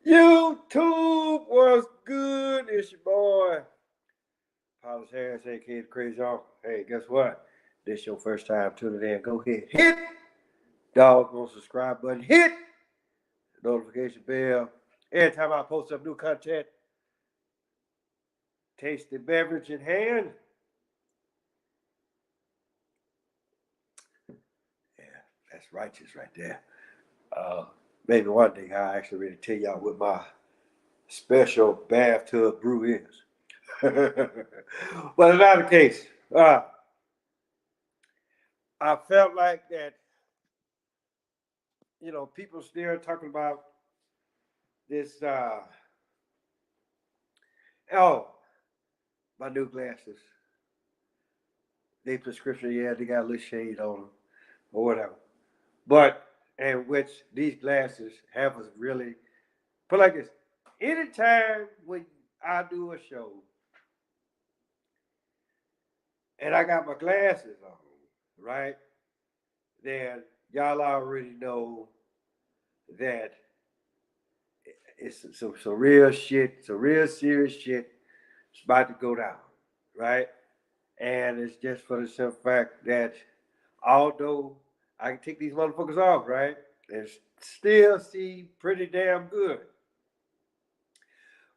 YouTube was good. It's your boy, Paulus Harris, aka the Crazy Uncle. Hey, guess what? This your first time tuning in. Go ahead, hit doggone subscribe button, hit the notification bell. Every time I post up new content, taste the beverage in hand. Yeah, that's righteous right there. Uh, Maybe one day I'll actually really tell y'all what my special bathtub brew is. But in either case, I felt like that, people still talking about this. Oh, my new glasses. They prescription, yeah, they got a little shade on them or whatever. But, and which these glasses have us really, put like this. Anytime when I do a show and I got my glasses on, right, then y'all already know that it's some real shit, some real serious shit. It's about to go down, right? And it's just for the simple fact that although I can take these motherfuckers off, right, and still see pretty damn good,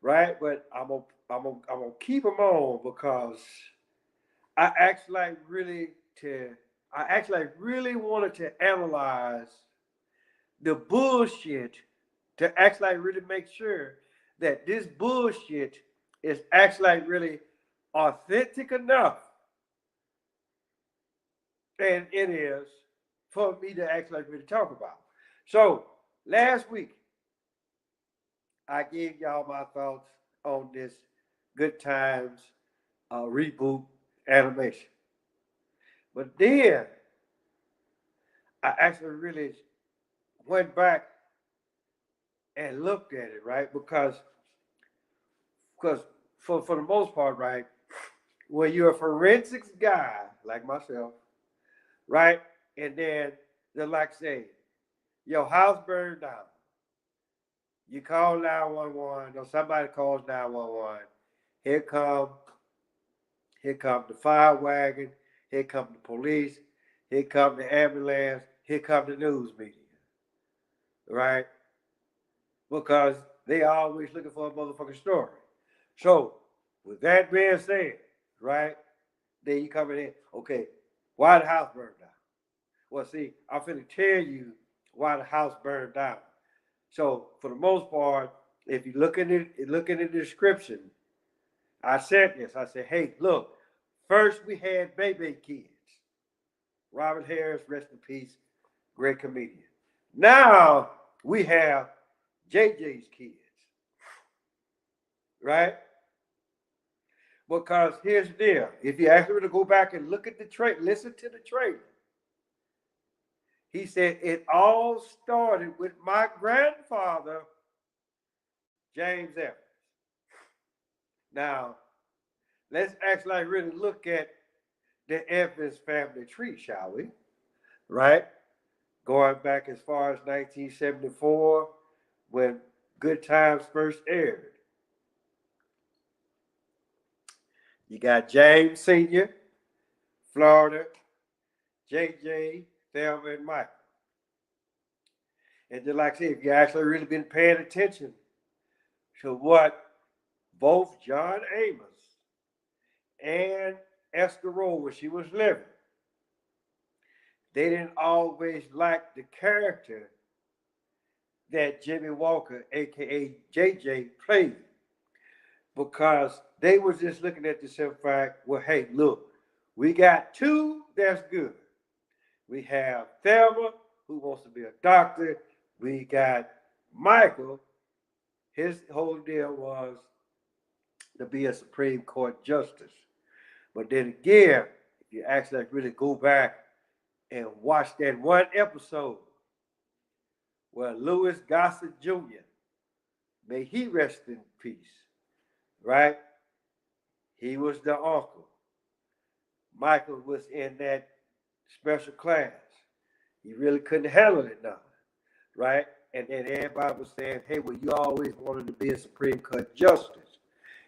right? But I'm gonna keep them on because I actually like really to I actually like really wanted to analyze the bullshit to actually like really make sure that this bullshit is actually like really authentic enough, and it is for me to actually like really talk about. So last week I gave y'all my thoughts on this Good Times reboot animation, but then I actually really went back and looked at it, right? Because for the most part, right, when you're a forensics guy like myself, right, and then they're like say, your house burned down. You call 911, or somebody calls 911. Here come here come the fire wagon, here come the police, here come the ambulance, here come the news media, right? Because they always looking for a motherfucking story. So, with that being said, right, then you coming in, okay, why the house burned down? Well, see, I'm finna tell you why the house burned down. So, for the most part, if you look in the description, I said this. I said, hey, look, first we had Baby Kids. Robert Harris, rest in peace, great comedian. Now we have JJ's Kids, right? Because here's the deal. If you ask me to go back and look at the trailer, listen to the trailer. He said it all started with my grandfather, James Evans. Now, let's actually really look at the Evans family tree, shall we? Right? Going back as far as 1974 when Good Times first aired. You got James Sr., Florida, JJ, Thelma, and Michael. And just like I said, if you actually really been paying attention to what both John Amos and Esther Rolle, when she was living, they didn't always like the character that Jimmy Walker, aka JJ, played because they was just looking at the simple fact, well, hey, look, we got two that's good. We have Thelma, who wants to be a doctor. We got Michael. His whole deal was to be a Supreme Court justice. But then again, if you actually really go back and watch that one episode where Louis Gossett Jr., may he rest in peace, right? He was the uncle. Michael was in that special class. He really couldn't handle it now, right? And then everybody was saying, hey, well, you always wanted to be a Supreme Court justice.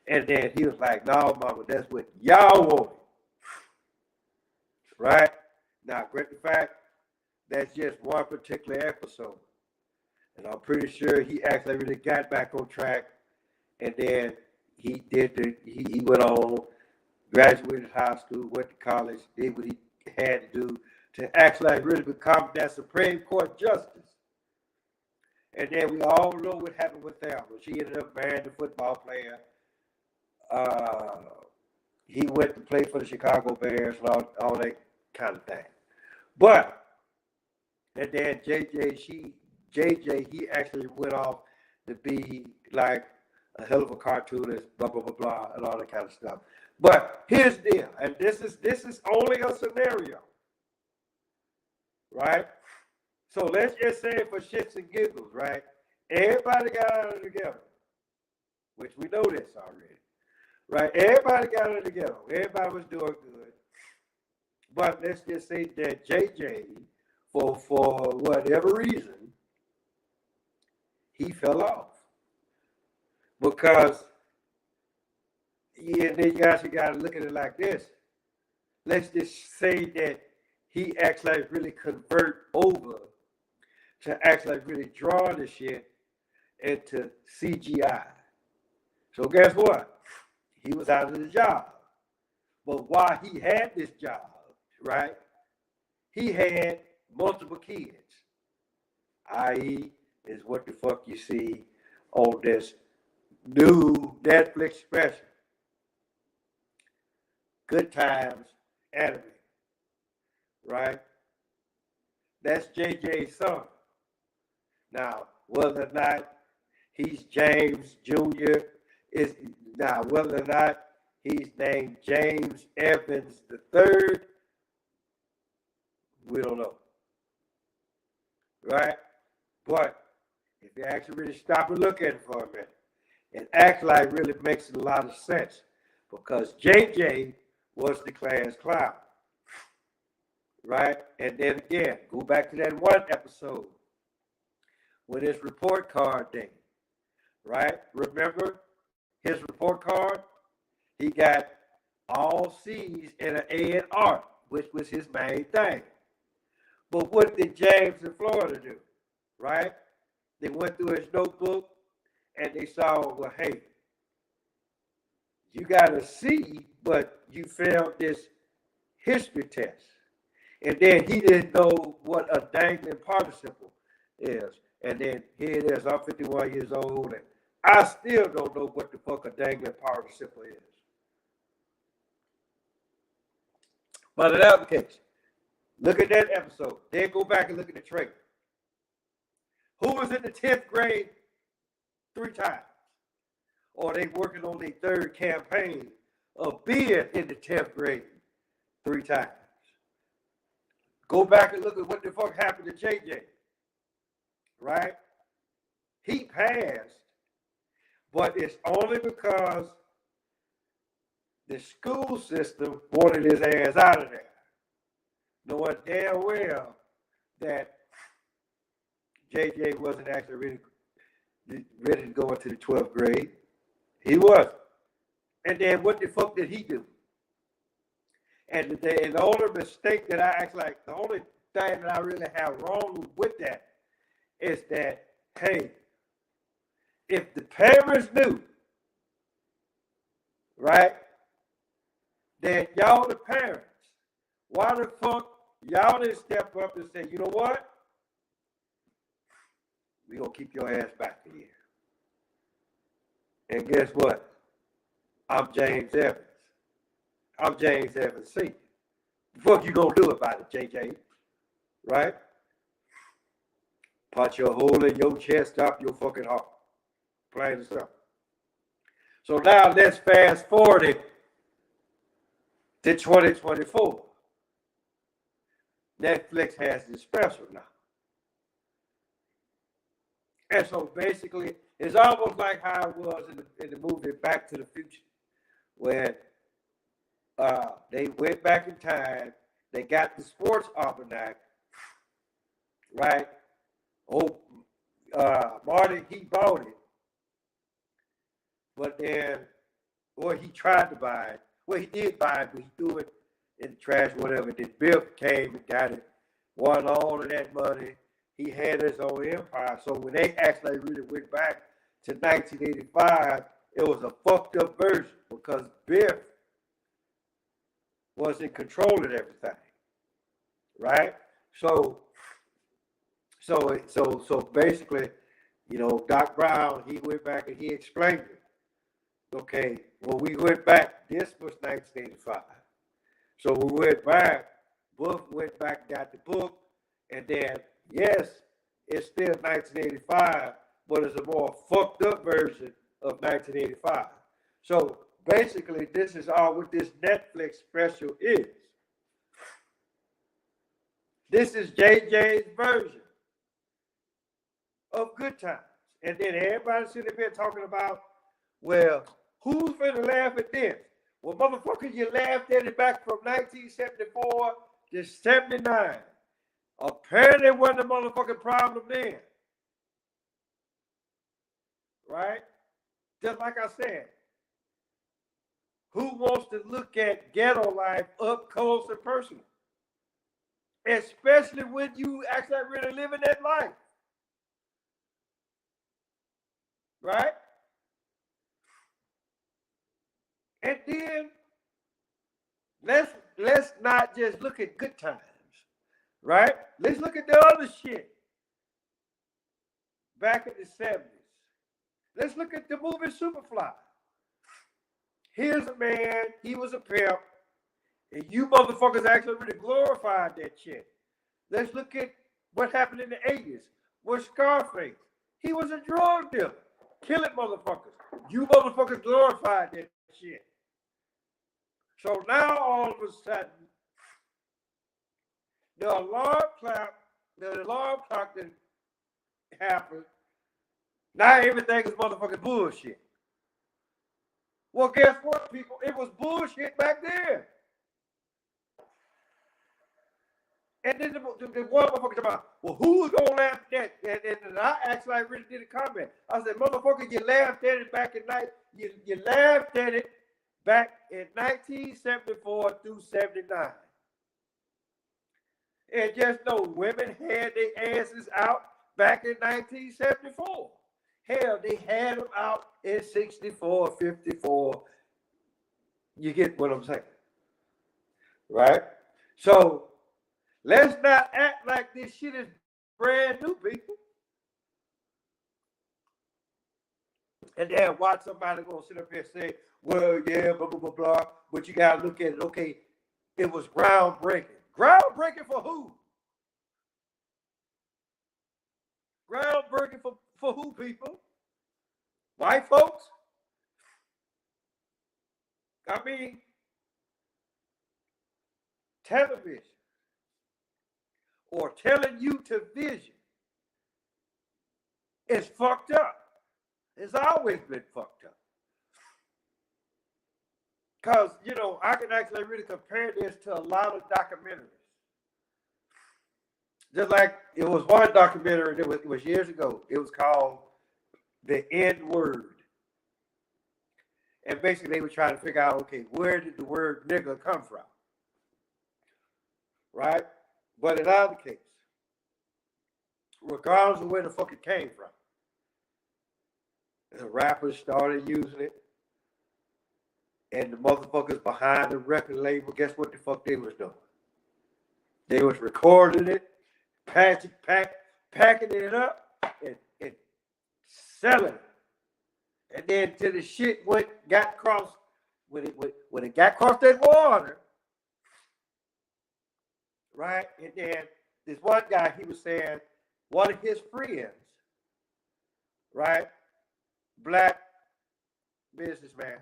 And then he was like, no, mama, that's what y'all wanted. Right? Now, great the fact, that's just one particular episode. And I'm pretty sure he actually really got back on track. And then he went on, graduated high school, went to college, did what he had to do to actually really become that Supreme Court justice. And then we all know what happened with Thelma. She ended up marrying the football player. He went to play for the Chicago Bears and all that kind of thing. But, and then JJ, he actually went off to be like a hell of a cartoonist, blah, blah, blah, blah, and all that kind of stuff. But here's the deal, and this is only a scenario, right? So let's just say for shits and giggles, right? Everybody got out of the ghetto, which we know this already, right? Everybody got out of the ghetto. Everybody was doing good. But let's just say that JJ, for whatever reason, he fell off. Because, yeah, then you actually got to look at it like this. Let's just say that he actually really convert over to actually really draw the shit into CGI. So guess what? He was out of the job. But while he had this job, right, he had multiple kids, i.e. is what the fuck you see on this new Netflix special, Good Times Anime, right? That's JJ's son. Now, whether or not he's James Jr., whether or not he's named James Evans III, we don't know, right? But if you actually really stop and look at it for a minute, it actually really makes a lot of sense because JJ was the class clown, right? And then again, go back to that one episode with his report card thing, right? Remember his report card? He got all C's and an A in art, which was his main thing. But what did James in Florida do, right? They went through his notebook and they saw, well, hey, you got a C, but you failed this history test. And then he didn't know what a dangling participle is. And then here it is, I'm 51 years old, and I still don't know what the fuck a dangling participle is. But in that case, look at that episode. Then go back and look at the trailer. Who was in the 10th grade 3 times? Or they working on their 3rd campaign of being in the 10th grade 3 times. Go back and look at what the fuck happened to JJ. Right? He passed, but it's only because the school system wanted his ass out of there. Knowing damn well that JJ wasn't actually ready to go into the 12th grade. He wasn't. And then what the fuck did he do? And the only mistake that I actually like, the only thing that I really have wrong with that is that, hey, if the parents knew, right, that y'all the parents, why the fuck y'all didn't step up and say, you know what? We gonna keep your ass back here. And guess what? I'm James Evans. I'm James Evans Sr. The fuck you gonna do about it, JJ? Right? Punch your hole in your chest, stop your fucking heart. Plain and simple. So now let's fast forward it to 2024. Netflix has this special now. And so basically, it's almost like how it was in the movie Back to the Future, where they went back in time, they got the sports almanac, right? Oh, Marty, he bought it, but then, or he tried to buy it. Well, he did buy it, but he threw it in the trash, whatever. Then Bill came and got it, won all of that money. He had his own empire. So when they actually really went back to 1985, it was a fucked up version because Biff was in control of everything, right? So basically, Doc Brown, he went back and he explained it. Okay, when we went back, this was 1985. So we went back, Buff went back, got the book, and then, yes, it's still 1985, but it's a more fucked up version of 1985. So basically, this is all what this Netflix special is. This is JJ's version of Good Times. And then everybody sitting here talking about, well, who's finna laugh at this? Well, motherfucker, you laughed at it back from 1974 to 79. Apparently, it wasn't a motherfucking problem then. Right? Just like I said, who wants to look at ghetto life up close and personal? Especially when you actually really living that life. Right? And then let's not just look at good times, right? Let's look at the other shit back in the 70s. Let's look at the movie Superfly. Here's a man, he was a pimp, and you motherfuckers actually really glorified that shit. Let's look at what happened in the 80s with Scarface. He was a drug dealer, killing motherfuckers. You motherfuckers glorified that shit. So now all of a sudden, the alarm clock didn't happen. Now everything is motherfucking bullshit. Well, guess what, people? It was bullshit back then. And then the one motherfucker talking about, well, who's gonna laugh at that? And I actually really did a comment. I said, motherfucker, you laughed at it back in you laughed at it back in 1974 through 79. And just know women had their asses out back in 1974. Hell, they had them out in 64, 54. You get what I'm saying? Right? So let's not act like this shit is brand new, people. And then watch somebody gonna sit up here and say, well, yeah, blah, blah, blah, blah. But you gotta look at it, okay, it was groundbreaking. Groundbreaking for who? Groundbreaking for who, people? White folks? I mean, television or telling you to vision is fucked up. It's always been fucked up. Because, I can actually really compare this to a lot of documentaries. Just like it was one documentary, it was years ago. It was called The N-Word. And basically they were trying to figure out, okay, where did the word nigga come from? Right? But in either case, regardless of where the fuck it came from, the rappers started using it. And the motherfuckers behind the record label, guess what the fuck they was doing? They was recording it, packing it up, and selling it. And then till the shit got across, when it got across that water, right? And then this one guy, he was saying, one of his friends, right? Black businessman,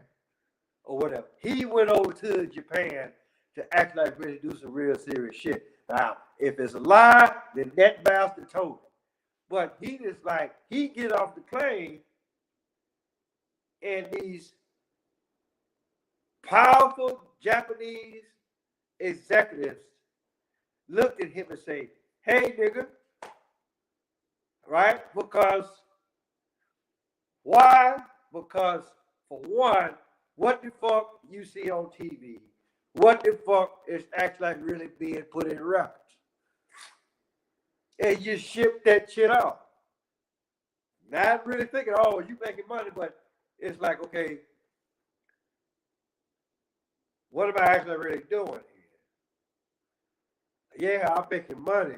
or whatever. He went over to Japan to act like really do some real serious shit. Now, if it's a lie, then that bastard told it. But he just he get off the plane and these powerful Japanese executives looked at him and say, hey, nigga, right? Because why? Because for one, what the fuck you see on TV? What the fuck is actually really being put in records? And you ship that shit out. Not really thinking, oh, you making money, but it's like, okay, what am I actually really doing here? Yeah, I'm making money,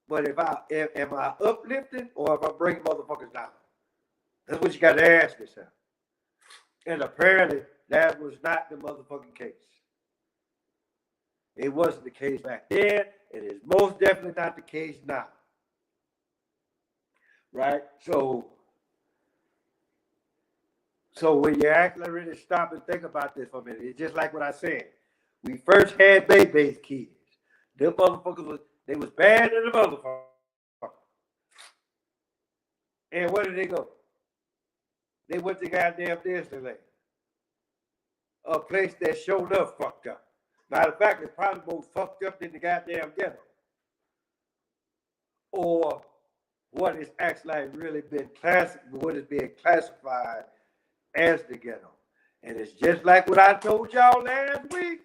but am I uplifting or am I bringing motherfuckers down? That's what you got to ask yourself. And apparently, that was not the motherfucking case. It wasn't the case back then. It is most definitely not the case now. Right? So when you actually really stop and think about this for a minute, it's just like what I said. We first had baby kids. Them motherfuckers they was bad in the motherfucker. And where did they go? They went to goddamn Disneyland. A place that showed up fucked up. Matter of fact, it's probably more fucked up than the goddamn ghetto. Or what is actually really been what is being classified as the ghetto. And it's just like what I told y'all last week.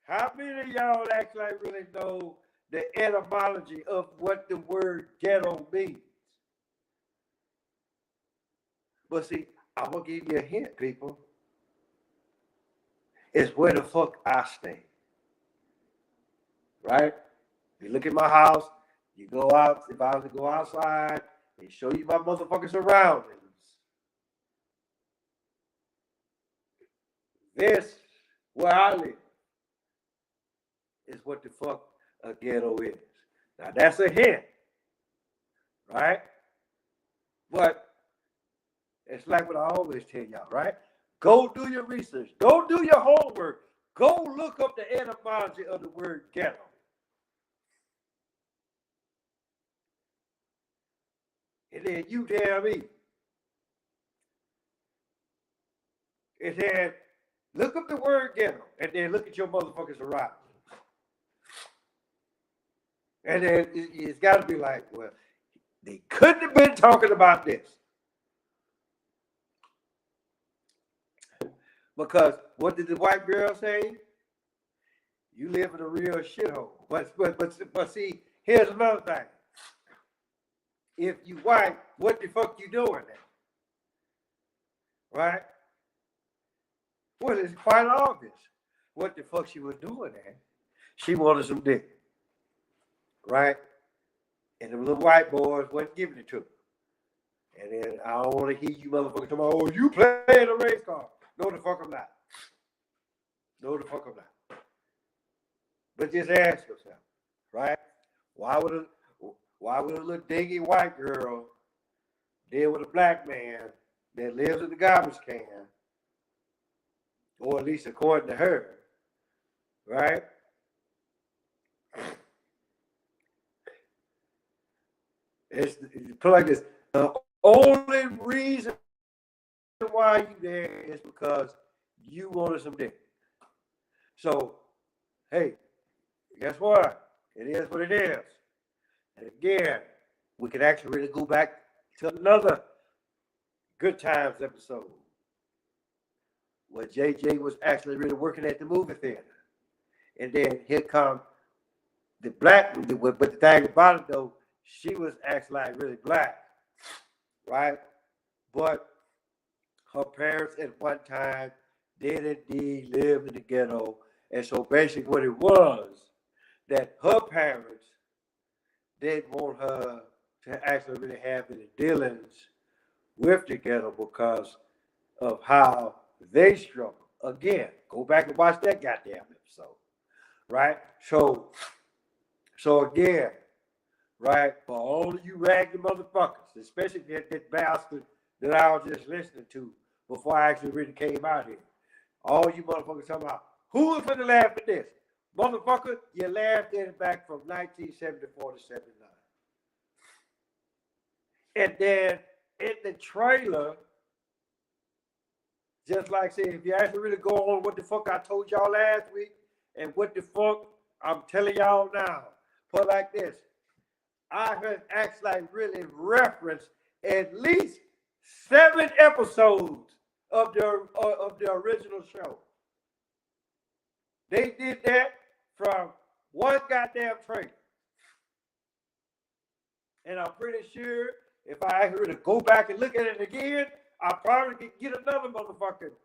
How many of y'all actually really know the etymology of what the word ghetto means? But see, I'm going to give you a hint, people. It's where the fuck I stay. Right? You look at my house, you go out, if I was to go outside, they show you my motherfucking surroundings. This, where I live, is what the fuck a ghetto is. Now that's a hint, right? But it's like what I always tell y'all, right? Go do your research. Go do your homework. Go look up the etymology of the word ghetto. And then you tell me. It said, look up the word ghetto, and then look at your motherfuckers surroundings. And then it's got to be like, well, they couldn't have been talking about this. Because what did the white girl say? You live in a real shithole. But see, here's another thing. If you white, what the fuck you doing then? Right? Well, it's quite obvious what the fuck she was doing there. She wanted some dick. Right? And the little white boys wasn't giving it to her. And then I don't want to hear you motherfuckers talking about, oh, you playing a race car. No, the fuck I'm not. No, the fuck I'm not. But just ask yourself, right? Why would a little dingy white girl deal with a black man that lives in the garbage can, or at least according to her, right? It's put like this. The only reason why you there is because you wanted some dick. So, hey, guess what? It is what it is. And again, we could actually really go back to another Good Times episode where JJ was actually really working at the movie theater. And then here comes the black, but the thing about it though, she was actually like really black, right? But her parents at one time did indeed live in the ghetto. And so basically what it was, that her parents didn't want her to actually really have any dealings with the ghetto because of how they struggle. Again, go back and watch that goddamn episode, right? So again, right, for all of you ragged motherfuckers, especially that bastard that I was just listening to before I actually really came out here. All you motherfuckers talking about, who is going to laugh at this? Motherfucker, you laughed at it back from 1974 to 79. And then in the trailer, just like say, if you actually really go on what the fuck I told y'all last week and what the fuck I'm telling y'all now, put like this. I heard actually really reference at least 7 episodes of the original show. They did that from one goddamn trailer. And I'm pretty sure if I were to go back and look at it again, I probably could get another motherfucking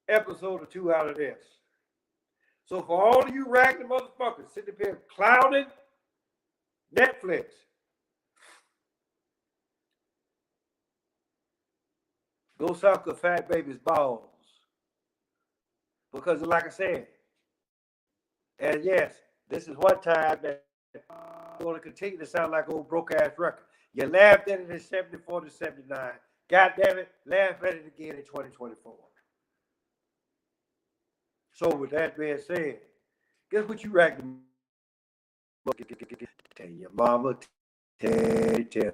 episode or 2 out of this. So for all of you ragged motherfuckers sitting up here clowning Netflix, go suck a fat baby's balls. Because like I said, and yes, this is one time that I'm going to continue to sound like old broke ass record. You laughed at it in 74 to 79. God damn it, laugh at it again in 2024. So with that being said, guess what you ragging? Tell your mama, tell